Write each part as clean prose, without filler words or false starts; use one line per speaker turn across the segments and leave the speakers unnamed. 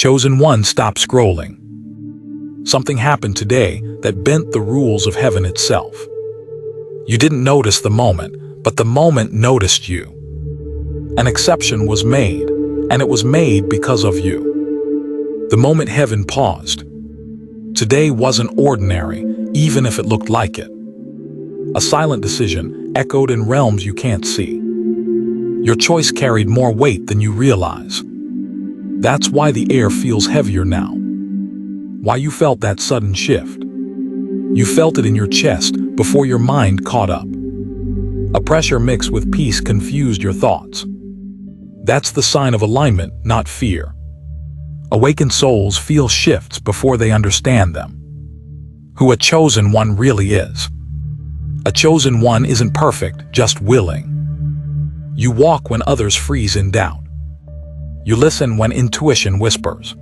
Chosen one, stop scrolling. Something happened today that bent the rules of heaven itself. You didn't notice the moment, but the moment noticed you. An exception was made, and it was made because of you. The moment heaven paused. Today wasn't ordinary, even if it looked like it. A silent decision echoed in realms you can't see. Your choice carried more weight than you realize. That's why the air feels heavier now. Why you felt that sudden shift. You felt it in your chest before your mind caught up. A pressure mixed with peace confused your thoughts. That's the sign of alignment, not fear. Awakened souls feel shifts before they understand them. Who a chosen one really is. A chosen one isn't perfect, just willing. You walk when others freeze in doubt. You listen when intuition whispers.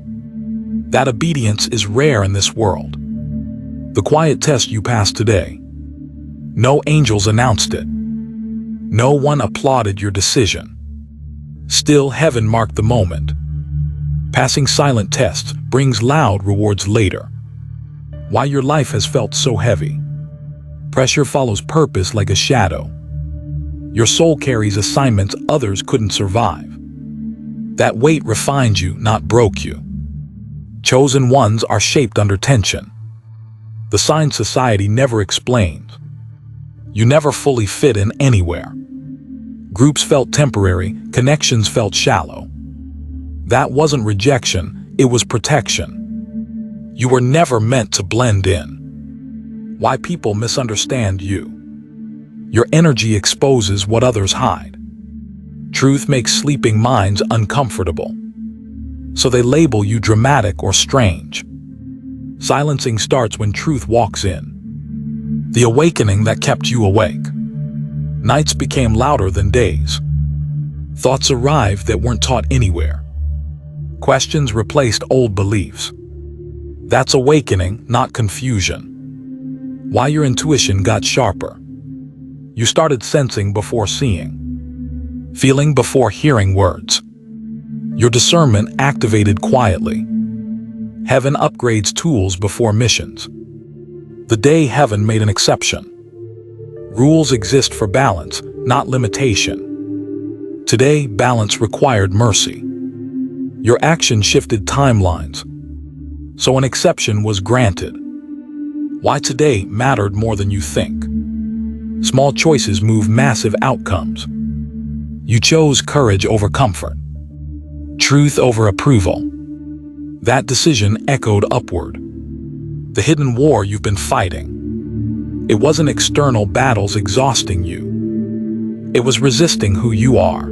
That obedience is rare in this world. The quiet test you passed today. No angels announced it. No one applauded your decision. Still, heaven marked the moment. Passing silent tests brings loud rewards later. Why your life has felt so heavy. Pressure follows purpose like a shadow. Your soul carries assignments others couldn't survive. That weight refined you, not broke you. Chosen ones are shaped under tension. The sign society never explains. You never fully fit in anywhere. Groups felt temporary, connections felt shallow. That wasn't rejection, it was protection. You were never meant to blend in. Why people misunderstand you. Your energy exposes what others hide. Truth makes sleeping minds uncomfortable. So they label you dramatic or strange. Silencing starts when truth walks in. The awakening that kept you awake. Nights became louder than days. Thoughts arrived that weren't taught anywhere. Questions replaced old beliefs. That's awakening, not confusion. Why your intuition got sharper. You started sensing before seeing. Feeling before hearing words. Your discernment activated quietly. Heaven upgrades tools before missions. The day heaven made an exception. Rules exist for balance, not limitation. Today, balance required mercy. Your action shifted timelines. So an exception was granted. Why today mattered more than you think. Small choices move massive outcomes. You chose courage over comfort. Truth over approval. That decision echoed upward. The hidden war you've been fighting. It wasn't external battles exhausting you. It was resisting who you are.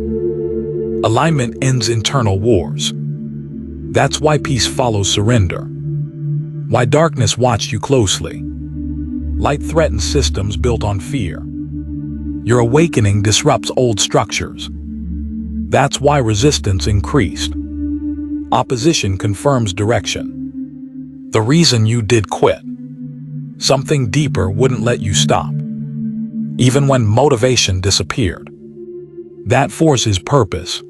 Alignment ends internal wars. That's why peace follows surrender. Why darkness watched you closely. Light threatens systems built on fear. Your awakening disrupts old structures. That's why resistance increased. Opposition confirms direction. The reason you did quit. Something deeper wouldn't let you stop. Even when motivation disappeared. That force is purpose.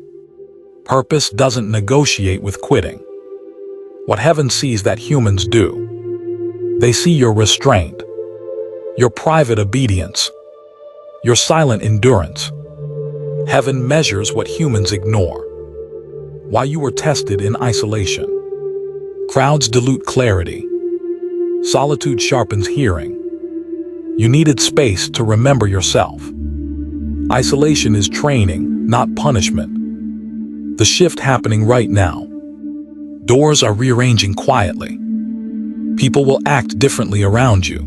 Purpose doesn't negotiate with quitting. What heaven sees that humans do. They see your restraint. Your private obedience. Your silent endurance. Heaven measures what humans ignore. Why you were tested in isolation. Crowds dilute clarity. Solitude sharpens hearing. You needed space to remember yourself. Isolation is training, not punishment. The shift happening right now. Doors are rearranging quietly. People will act differently around you.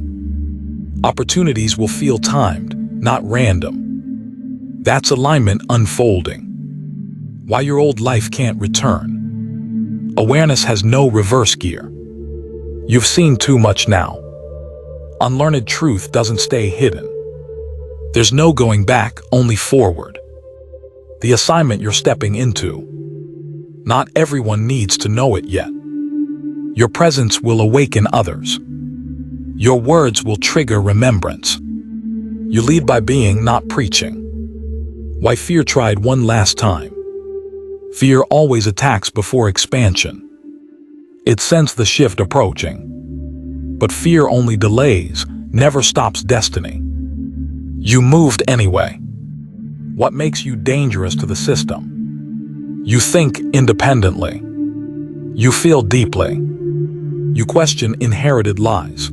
Opportunities will feel timed, not random. That's alignment unfolding. Why your old life can't return. Awareness has no reverse gear. You've seen too much now. Unlearned truth doesn't stay hidden. There's no going back, only forward. The assignment you're stepping into. Not everyone needs to know it yet. Your presence will awaken others. Your words will trigger remembrance. You lead by being, not preaching. Why fear tried one last time. Fear always attacks before expansion. It sensed the shift approaching. But fear only delays, never stops destiny. You moved anyway. What makes you dangerous to the system? You think independently. You feel deeply. You question inherited lies.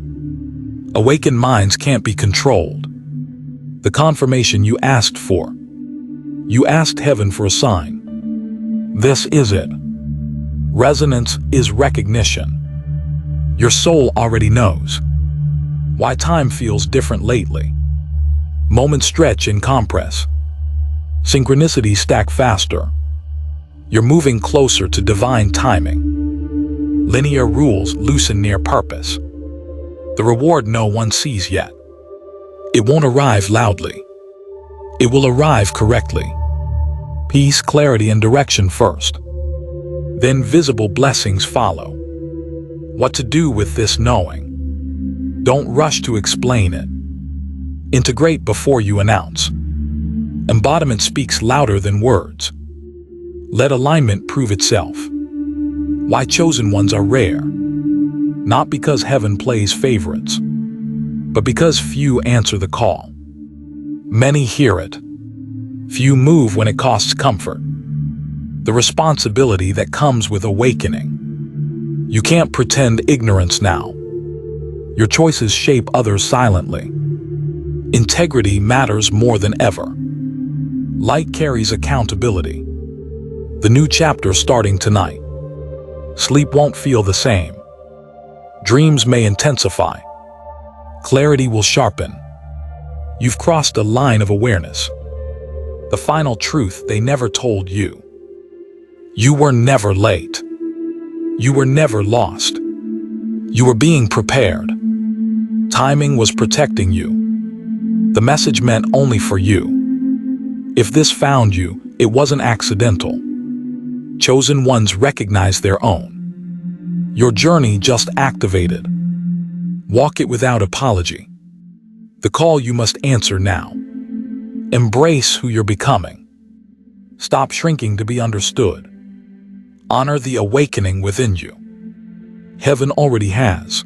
Awakened minds can't be controlled. The confirmation you asked for. You asked heaven for a sign. This is it. Resonance is recognition. Your soul already knows why time feels different lately. Moments stretch and compress. Synchronicities stack faster. You're moving closer to divine timing. Linear rules loosen near purpose. The reward no one sees yet. It won't arrive loudly. It will arrive correctly. Peace, clarity, and direction first. Then visible blessings follow. What to do with this knowing? Don't rush to explain it. Integrate before you announce. Embodiment speaks louder than words. Let alignment prove itself. Why chosen ones are rare. Not because heaven plays favorites, but because few answer the call. Many hear it. Few move when it costs comfort. The responsibility that comes with awakening. You can't pretend ignorance now. Your choices shape others silently. Integrity matters more than ever. Light carries accountability. The new chapter starting tonight. Sleep won't feel the same. Dreams may intensify. Clarity will sharpen. You've crossed a line of awareness. The final truth they never told you. You were never late. You were never lost. You were being prepared. Timing was protecting you. The message meant only for you. If this found you, it wasn't accidental. Chosen ones recognize their own. Your journey just activated. Walk it without apology. The call you must answer now. Embrace who you're becoming. Stop shrinking to be understood. Honor the awakening within you. Heaven already has.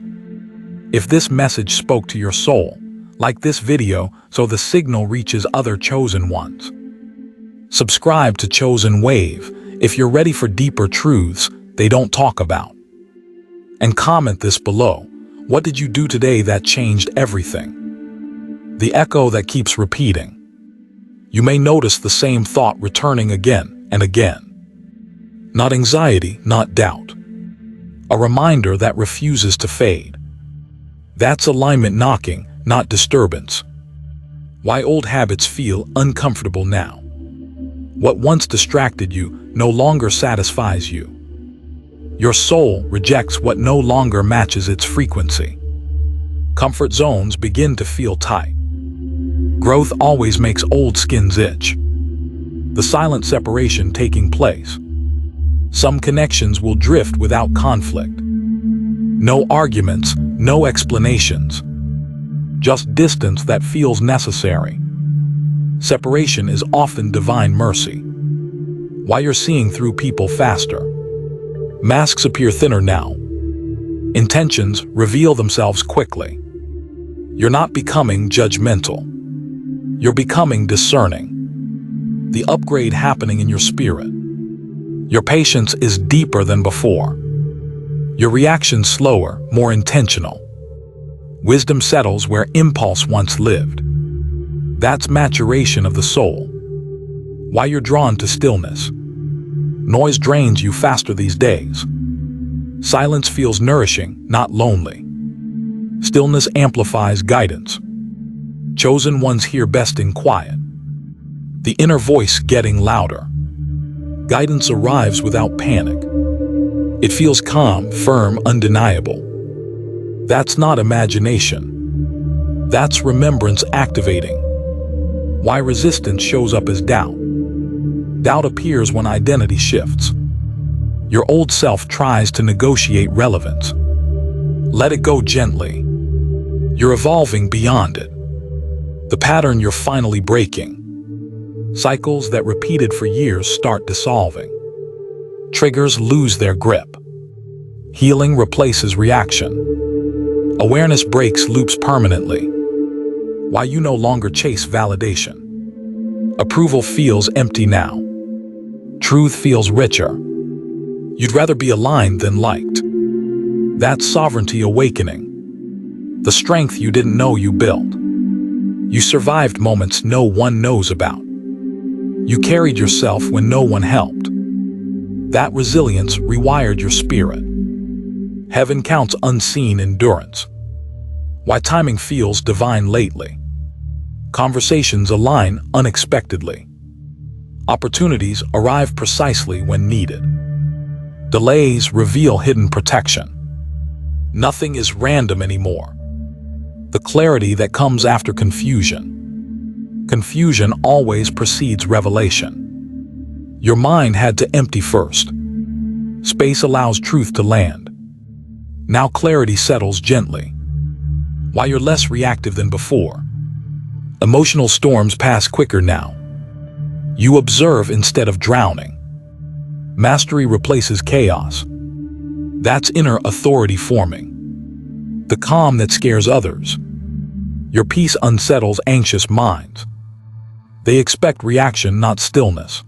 If this message spoke to your soul, like this video so the signal reaches other chosen ones. Subscribe to Chosen Wave if you're ready for deeper truths they don't talk about. And comment this below. What did you do today that changed everything? The echo that keeps repeating. You may notice the same thought returning again and again. Not anxiety, not doubt. A reminder that refuses to fade. That's alignment knocking, not disturbance. Why old habits feel uncomfortable now. What once distracted you no longer satisfies you. Your soul rejects what no longer matches its frequency. Comfort zones begin to feel tight. Growth always makes old skins itch. The silent separation taking place. Some connections will drift without conflict. No arguments, no explanations. Just distance that feels necessary. Separation is often divine mercy. Why you're seeing through people faster. Masks appear thinner now. Intentions reveal themselves quickly. You're not becoming judgmental. You're becoming discerning. The upgrade happening in your spirit. Your patience is deeper than before. Your reaction slower, more intentional. Wisdom settles where impulse once lived. That's maturation of the soul. Why you're drawn to stillness. Noise drains you faster these days. Silence feels nourishing, not lonely. Stillness amplifies guidance. Chosen ones hear best in quiet. The inner voice getting louder. Guidance arrives without panic. It feels calm, firm, undeniable. That's not imagination. That's remembrance activating. Why resistance shows up as doubt. Doubt appears when identity shifts. Your old self tries to negotiate relevance. Let it go gently. You're evolving beyond it. The pattern you're finally breaking. Cycles that repeated for years start dissolving. Triggers lose their grip. Healing replaces reaction. Awareness breaks loops permanently. Why you no longer chase validation. Approval feels empty now. Truth feels richer. You'd rather be aligned than liked. That's sovereignty awakening. The strength you didn't know you built. You survived moments no one knows about. You carried yourself when no one helped. That resilience rewired your spirit. Heaven counts unseen endurance. Why timing feels divine lately. Conversations align unexpectedly. Opportunities arrive precisely when needed. Delays reveal hidden protection. Nothing is random anymore. The clarity that comes after confusion. Confusion always precedes revelation. Your mind had to empty first. Space allows truth to land. Now clarity settles gently. Why you're less reactive than before. Emotional storms pass quicker now. You observe instead of drowning. Mastery replaces chaos. That's inner authority forming. The calm that scares others. Your peace unsettles anxious minds. They expect reaction, not stillness.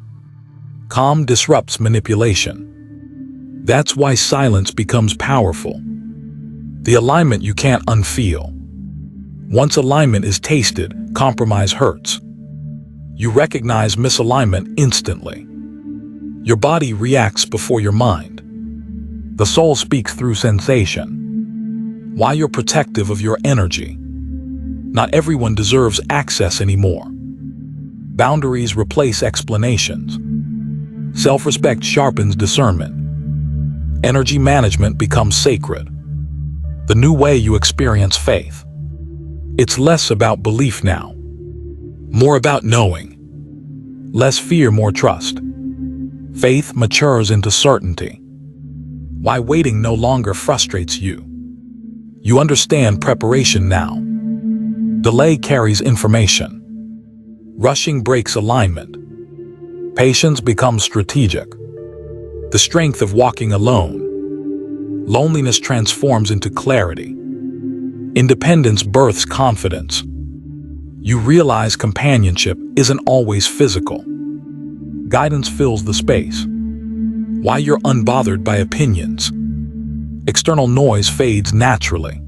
Calm disrupts manipulation. That's why silence becomes powerful. The alignment you can't unfeel. Once alignment is tasted, compromise hurts. You recognize misalignment instantly. Your body reacts before your mind. The soul speaks through sensation. Why you're protective of your energy. Not everyone deserves access anymore. Boundaries replace explanations. Self-respect sharpens discernment. Energy management becomes sacred. The new way you experience faith. It's less about belief now. More about knowing. Less fear, more trust. Faith matures into certainty. Why waiting no longer frustrates you. You understand preparation now. Delay carries information. Rushing breaks alignment. Patience becomes strategic. The strength of walking alone. Loneliness transforms into clarity. Independence births confidence. You realize companionship isn't always physical. Guidance fills the space. Why you're unbothered by opinions. External noise fades naturally.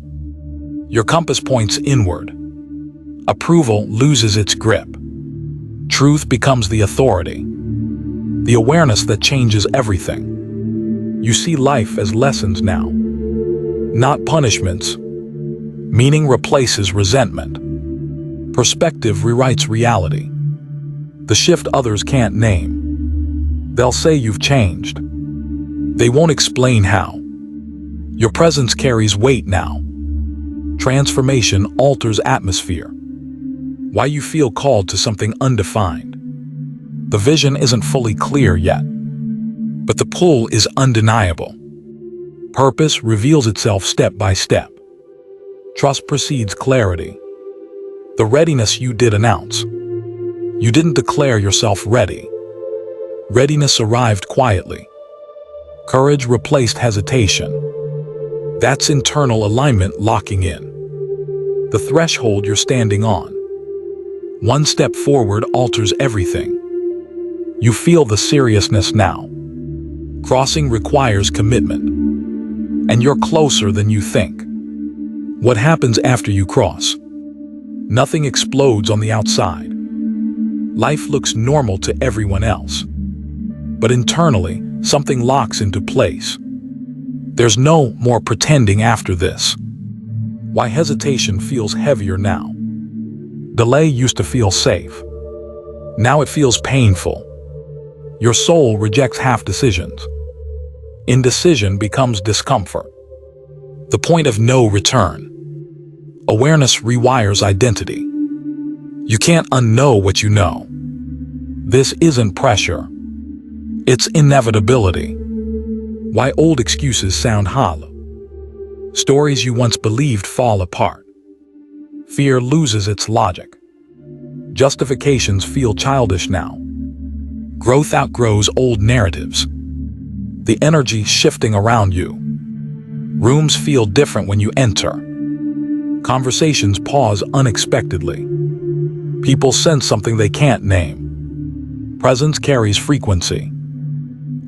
Your compass points inward. Approval loses its grip. Truth becomes the authority. The awareness that changes everything. You see life as lessons now, not punishments. Meaning replaces resentment. Perspective rewrites reality. The shift others can't name. They'll say you've changed. They won't explain how. Your presence carries weight now. Transformation alters atmosphere. Why you feel called to something undefined. The vision isn't fully clear yet, but the pull is undeniable. Purpose reveals itself step by step. Trust precedes clarity. The readiness you did announce. You didn't declare yourself ready. Readiness arrived quietly. Courage replaced hesitation. That's internal alignment locking in. The threshold you're standing on. One step forward alters everything. You feel the seriousness now. Crossing requires commitment. And you're closer than you think. What happens after you cross? Nothing explodes on the outside. Life looks normal to everyone else. But internally, something locks into place. There's no more pretending after this. Why hesitation feels heavier now. Delay used to feel safe. Now it feels painful. Your soul rejects half decisions. Indecision becomes discomfort. The point of no return. Awareness rewires identity. You can't unknow what you know. This isn't pressure. It's inevitability. Why old excuses sound hollow. Stories you once believed fall apart. Fear loses its logic. Justifications feel childish now. Growth outgrows old narratives. The energy shifting around you. Rooms feel different when you enter. Conversations pause unexpectedly. People sense something they can't name. Presence carries frequency.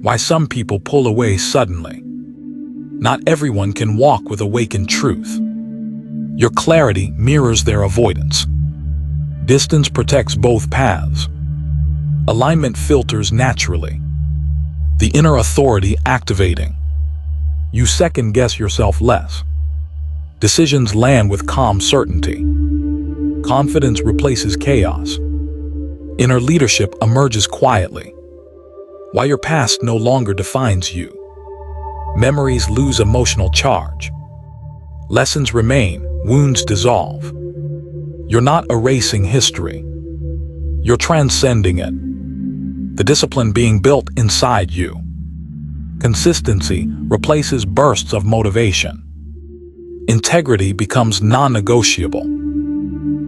Why some people pull away suddenly. Not everyone can walk with awakened truth. Your clarity mirrors their avoidance. Distance protects both paths. Alignment filters naturally. The inner authority activating. You second-guess yourself less. Decisions land with calm certainty. Confidence replaces chaos. Inner leadership emerges quietly. Why your past no longer defines you. Memories lose emotional charge. Lessons remain, wounds dissolve. You're not erasing history. You're transcending it. The discipline being built inside you. Consistency replaces bursts of motivation. Integrity becomes non-negotiable.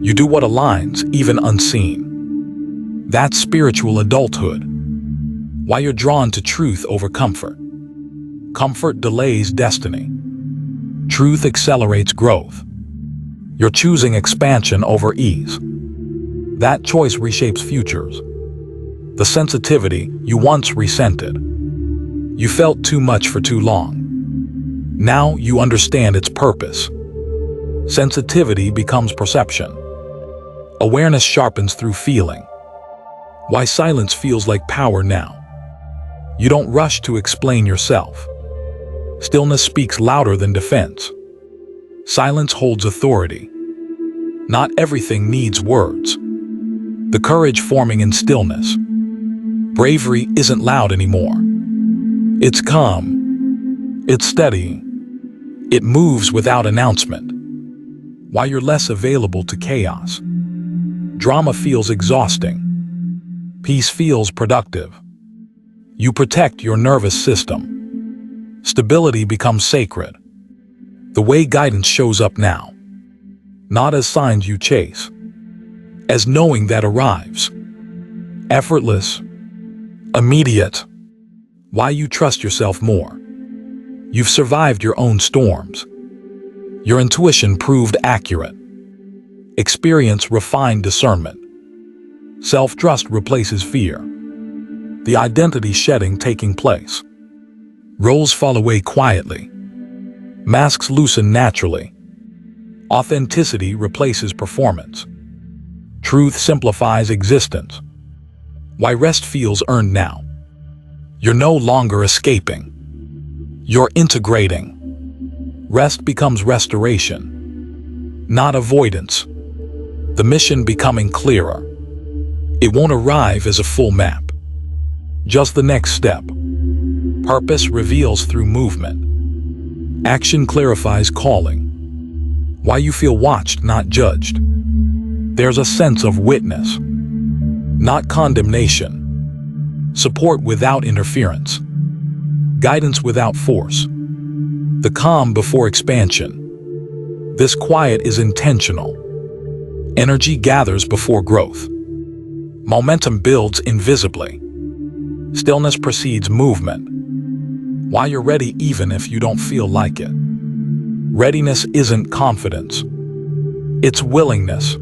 You do what aligns, even unseen. That's spiritual adulthood. Why you're drawn to truth over comfort. Comfort delays destiny. Truth accelerates growth. You're choosing expansion over ease. That choice reshapes futures. The sensitivity you once resented. You felt too much for too long. Now you understand its purpose. Sensitivity becomes perception. Awareness sharpens through feeling. Why silence feels like power now. You don't rush to explain yourself. Stillness speaks louder than defense. Silence holds authority. Not everything needs words. The courage forming in stillness. Bravery isn't loud anymore. It's calm. It's steady. It moves without announcement. Why you're less available to chaos. Drama feels exhausting. Peace feels productive. You protect your nervous system. Stability becomes sacred. The way guidance shows up now. Not as signs you chase. As knowing that arrives. Effortless. Immediate. Why you trust yourself more. You've survived your own storms. Your intuition proved accurate. Experience refined discernment. Self-trust replaces fear. The identity shedding taking place. Roles fall away quietly. Masks loosen naturally. Authenticity replaces performance. Truth simplifies existence. Why rest feels earned now. You're no longer escaping. You're integrating. Rest becomes restoration, not avoidance. The mission becoming clearer. It won't arrive as a full map. Just the next step. Purpose reveals through movement. Action clarifies calling. Why you feel watched, not judged. There's a sense of witness, not condemnation. Support without interference. Guidance without force. The calm before expansion. This quiet is intentional. Energy gathers before growth. Momentum builds invisibly. Stillness precedes movement. Why you're ready even if you don't feel like it. Readiness isn't confidence. It's willingness.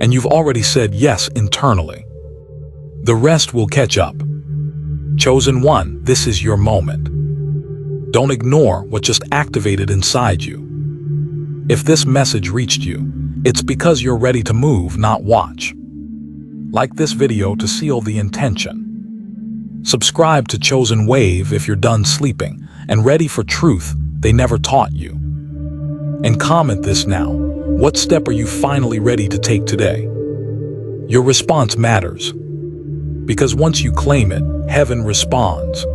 And you've already said yes internally. The rest will catch up. Chosen one, this is your moment. Don't ignore what just activated inside you. If this message reached you, it's because you're ready to move, not watch. Like this video to seal the intention. Subscribe to Chosen Wave if you're done sleeping and ready for truth they never taught you. And comment this now. What step are you finally ready to take today? Your response matters. Because once you claim it, heaven responds.